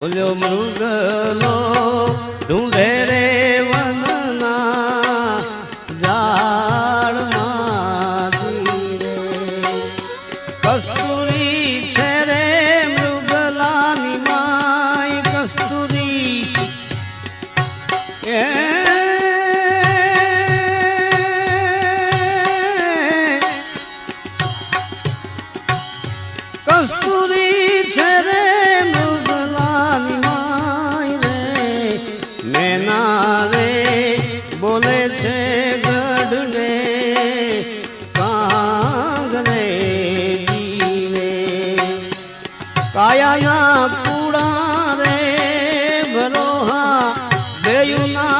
બોલ્યો મૃગલો ઢૂંઢે રે વનના ઝાડમાંથી રે કસ્તુરી છે રે મૃગલાની માય કસ્તુરી કસ્તુરી છે રે બોલે છે ગઢને કાંગને જીવે કાયાના પૂડા રે ભરોહા દેયુના